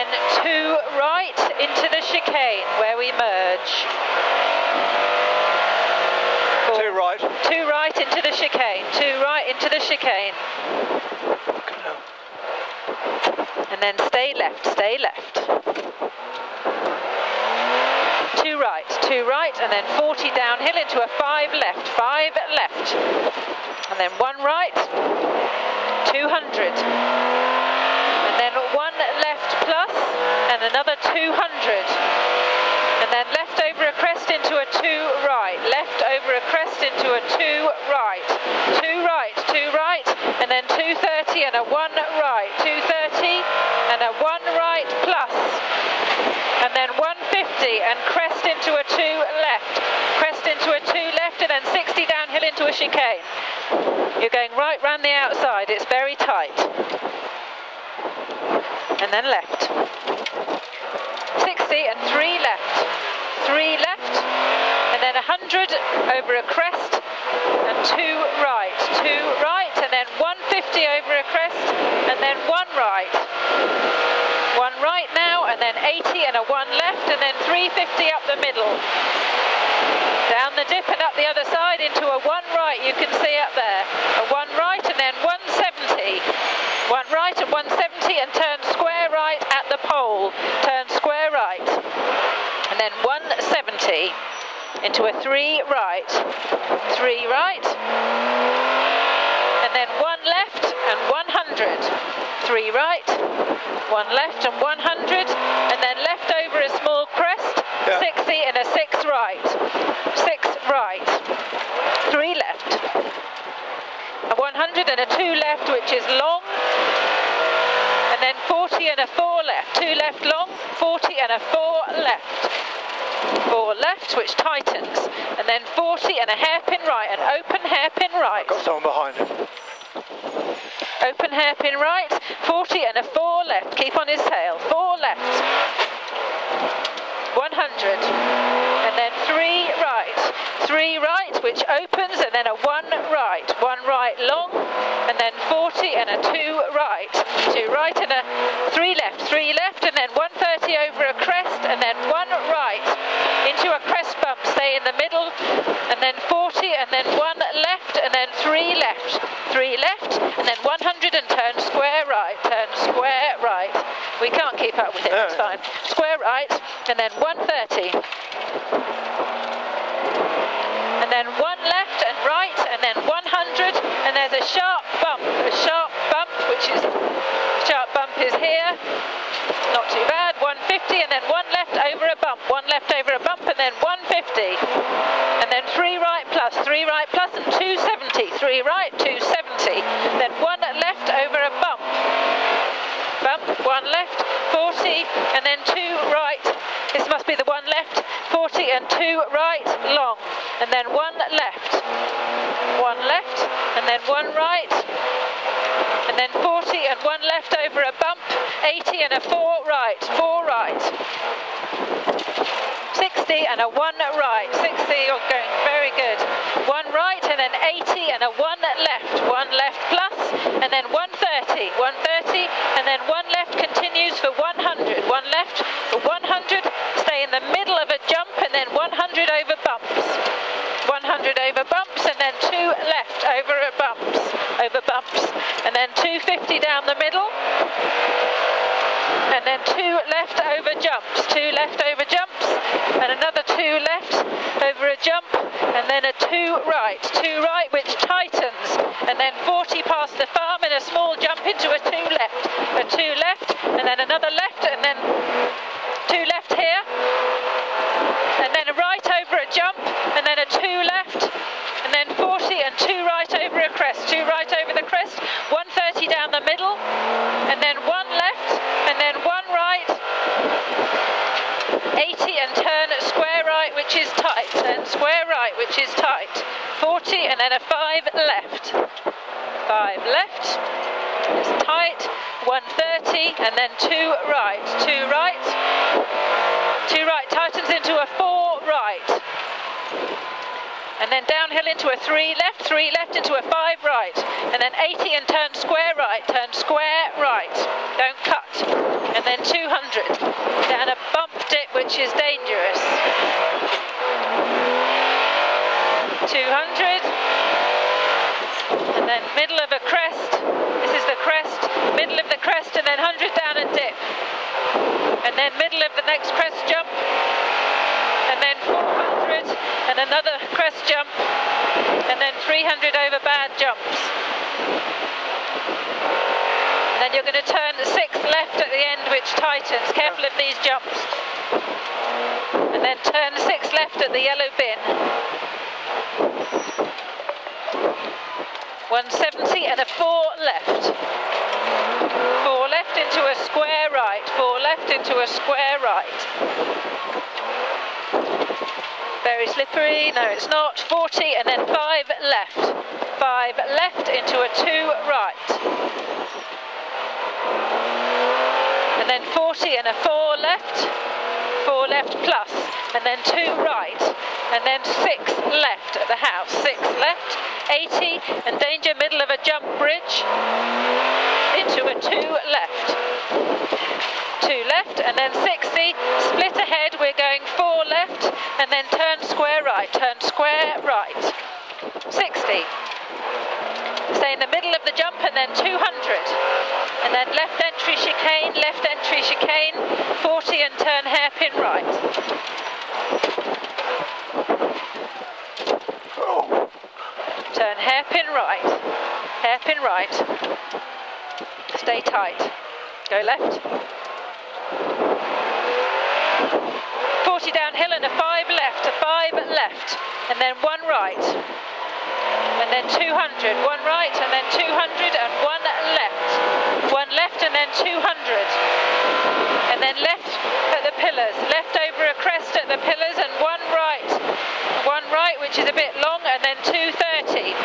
then 2 right into the chicane where we merge. 2 right. 2 right into the chicane. 2 right into the chicane. And then stay left, stay left. 2 right, and then 40 downhill into a 5 left, 5 left. And then 1 right, 200. And then 1 left plus, and another 200. And then left over a crest into a 2 right, left over a crest into a 2 right, 2 right, 2 right, and then 230 and a 1 right, 230 and a 1 right plus, and then 150 and crest into a 2 left, crest into a 2 left, and then 60 downhill into a chicane. You're going right round the outside, it's very tight. And then left. 60 and 3 left, 3 left, and then 100 over a crest, and 2 right, 2 right, and then 150 over a crest, and then 1 right. 1 right now, and then 80 and a 1 left, and then 350 up the middle. Down the dip and up the other side into a 1 right, you can see up there. A 1 right and then 170. 1 right and 170 and turn square right at the pole. Turn square right. And then 170 into a 3 right. 3 right. And then 1 left and 100. 3 right, 1 left and 100. And then left over a small crest. 60 and a 6 right. 6 right. 3 left. A 100 and a 2 left, which is long. And then 40 and a 4 left. 2 left long, 40 and a 4 left. 4 left, which tightens. And then 40 and a hairpin right, an open hairpin right. I've got someone behind him. Open hairpin right, 40 and a 4 left. Keep on his tail. 4 left. 100. And then 3 right. 3 right, which opens, and then a 1 right. 1 right long, and then 40 and a 2 right. 2 right and a 3 left. 3 left, and then 130 over a crest, and then 1 right into a crest bump. Stay in the middle, and then 40, and then 1 left, and then 3 left. 3 left, and then 100 and turn square right. Turn square right. We can't keep up with it, it's fine. Square right, and then 130. And then 1 left and right, and then 100, and there's a sharp bump, which is, sharp bump is here, not too bad, 150, and then 1 left over a bump, 1 left over a bump, and then 150, and then 3 right plus, 3 right plus, and 270, 3 right, 270, then 1 left over a bump, 1 left, 40, and then 2 right, this must be the 1 left, 40 and 2 right, long, and then 1 left, 1 left, and then 1 right, and then 40 and 1 left over a bump, 80 and a 4 right, 4 right, 60 and a 1 right, 60, you're going very good, 1 right and then 80 and a 1 left, 1 left plus, and then 130, 130, and then 1 left continues for 100, 1 left for 100, stay in the middle of a jump, and then 100 over bumps, 100 over bumps, and then 2 left over bumps, and then 250 down the middle, and then 2 left over jumps, 2 left over jumps, and another 2 left over a jump, and then a 2 right, which tightens, and then 40 past the farm and a small jump into a 2 left, and then another left, and then 2 left here, and then a right over a jump, and then a 2 left, and then 40 and 2 right over a crest, 2 right over the crest, 130 down the middle, and then 1 left, and then 1 right, 80 and turn square right, which is tight, and square right, which is tight, 40 and then a 5 left, 5 left, it's tight, 130 and then 2 right, 2 right, 2 right, tightens into a 4 right, and then downhill into a 3 left into a 5 right, and then 80 and turn square right, don't cut, and then 200, and then 300 over bad jumps. And then you're going to turn the 6th left at the end, which tightens. Careful of these jumps. And then turn 6 left at the yellow bin. 170 and a 4 left. 4 left into a square right. 4 left into a square right. Very slippery. No, it's not. 40 and then 5 left. 5 left into a 2 right. And then 40 and a 4 left. 4 left plus, and then 2 right, and then 6 left at the house, 6 left, 80, and danger middle of a jump bridge, into a 2 left, 2 left, and then 60, split ahead, we're going 4 left, and then turn square right, 60. Stay in the middle of the jump, and then 200. And then left entry chicane, 40 and turn hairpin right. Turn hairpin right. Stay tight. Go left. 40 downhill and a 5 left, and then 1 right. And then 200, 1 right, and then 200, and 1 left. 1 left, and then 200. And then left at the pillars, left over a crest at the pillars, and 1 right. 1 right, which is a bit long, and then 230.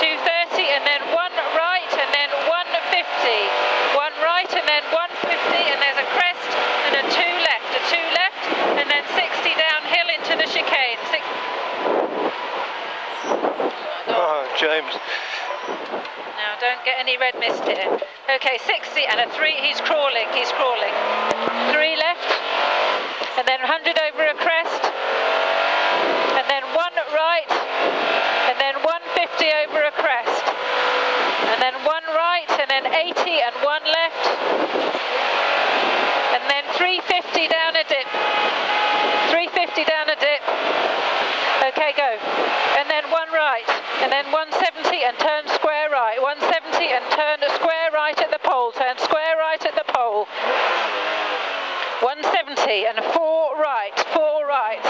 230, and then 1 right, and then 150. 1 right, and then 150, and there's a crest, and a 2 left, and then 60 downhill into the chicane. Oh, James. Now, don't get any red mist here. Okay, 60 and a 3, he's crawling. 3 left, and then 100 over a crest, and then 1 right, and then 150 over a crest, and then 1 right, and then 80 and 1 left, and then 350 down a dip. 350 down a dip. Okay, go. And then 1 right, and then 170 and turn square right. 170 and turn square right at the pole. Turn square right at the pole. 170 and 4 right. 4 right.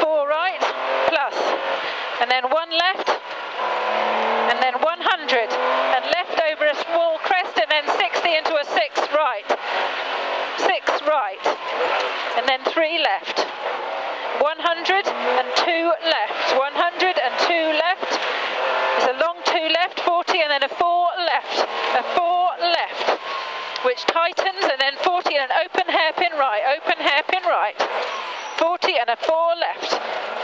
4 right plus. And then 1 left. And then 100. And left over a small crest, and then 60 into a 6 right. 6 right. And then 3 left. 100 and 2 left, 100 and 2 left, it's a long 2 left, 40 and then a 4 left, which tightens, and then 40 and an open hairpin right, 40 and a 4 left,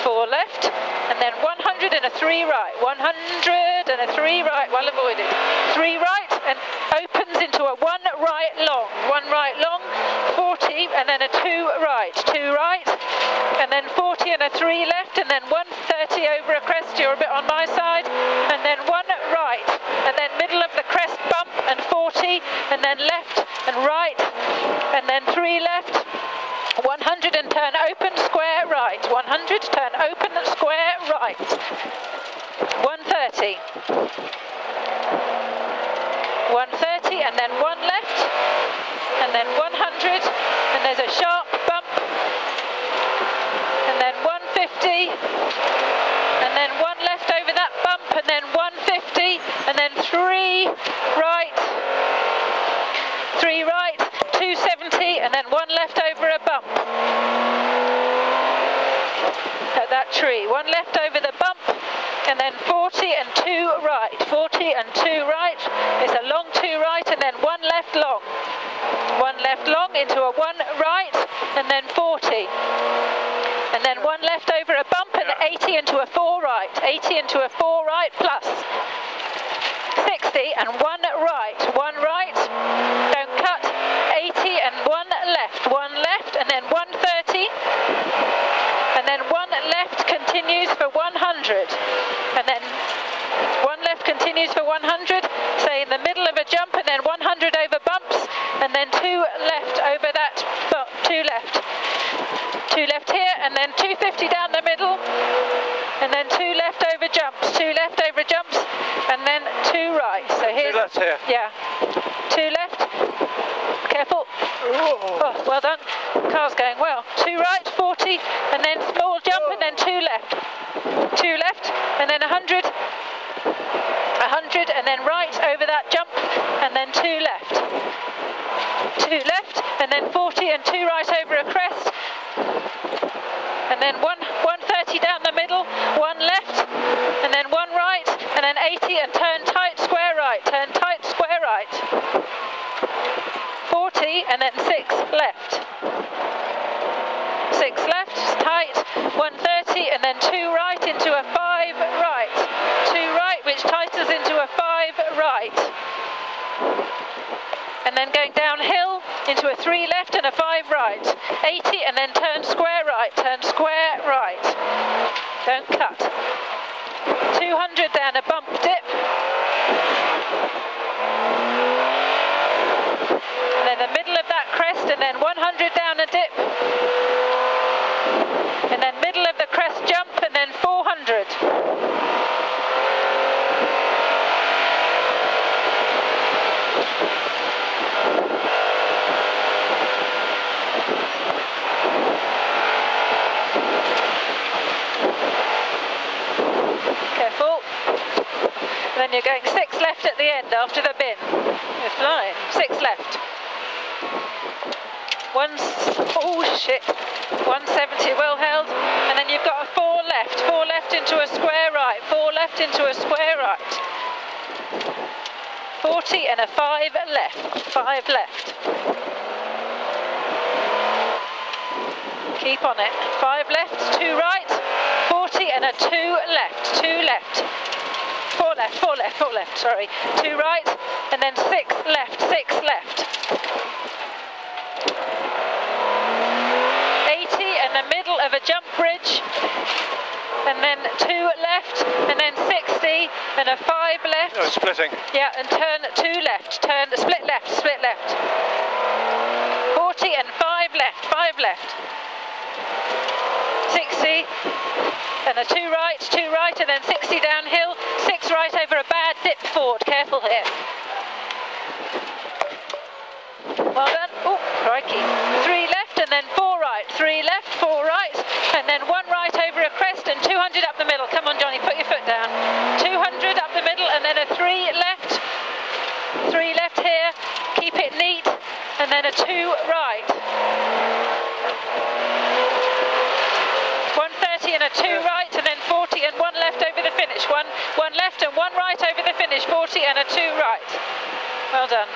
4 left, and then 100 and a 3 right, 100 and a 3 right, well avoided, 3 right, and opens into a 1 right long, 40, and then a 2 right, and then 40 and a 3 left, and then 130 over a crest, you're a bit on my side, and then 1 right, and then middle of the crest bump, and 40, and then left and right, and then 3 left, 100 and turn open square right, 100, turn open square right, 130, 130, and then 1 left, and then 100, and there's a sharp bump, and then 150, and then 1 left over that bump, and then 150, and then 3 right, 270, and then 1 left over a bump at that tree, 1 left over the bump, and then 40 and 2 right, 40 and 2 right, it's a long 2 right, and then 1 left long, 1 left long into a 1 right, and then 40, and then 1 left over a bump, and 80 into a 4 right, 80 into a 4 right plus, 60 and 1 right, don't cut, 80 and 1 left, and then 130, and then 1 left continues for 100, and then 1 left continues for 100, say in the middle of a jump, and then 100 over bumps, and then 2 left over that bump, 2 left here, and then 250 down the middle, and then 2 left over jumps, 2 left over jumps, and then 2 right. So here's 2 left here. Yeah, 2 left. Careful. Oh, well done. Car's going well. 2 right, 40, and then small jump, and then 2 left. 2 left, and then 100. 100, and then right over that jump, and then 2 left. 2 left, and then 40, and 2 right over a crest, and then 130 down the middle, 1 left, and then 1 right, and then 80, and turn tight, square right, turn tight, square right. 40, and then 6 left. 6 left, tight, 130, and then 2 right into a 5 right. 2 right, which tightens into a 5 right. And then going downhill into a 3 left and a 5 right. 80, and then turn square right, turn square right. Don't cut. 200 down a bump dip. And then the middle of that crest, and then 100 down a dip. And then middle of the crest jump, and then 400. Careful. And then you're going 6 left at the end after the bin. You're flying. 6 left. Oh shit. 170 well held. And then you've got a 4 left. 4 left into a square right. 4 left into a square right. 40 and a 5 left. 5 left. Keep on it. 5 left, 2 right, 40 and a 2 left, 2 left. 4 left, 4 left, 4 left, sorry. 2 right, and then 6 left, 6 left. 80 and the middle of a jump bridge, and then 2 left, and then 60 and a 5 left. Oh, splitting. Yeah, and turn 2 left, turn, split left, split left. 40 and 5 left, 5 left. 60 and a 2 right, and then 60 downhill, 6 right over a bad dip forward. Careful here. Well done. Oh, crikey. 3 left, and then 4 right. 3 left, 4 right, and then 1 right over a crest, and 200 up the middle. Come on, Johnny, put your foot down. 200 up the middle, and then a 3 left. 3 left here. Keep it neat, and then a 2 right. 130 and a 2 right, and then 40 and 1 left over the finish. One left and 1 right over the finish. 40 and a 2 right. Well done.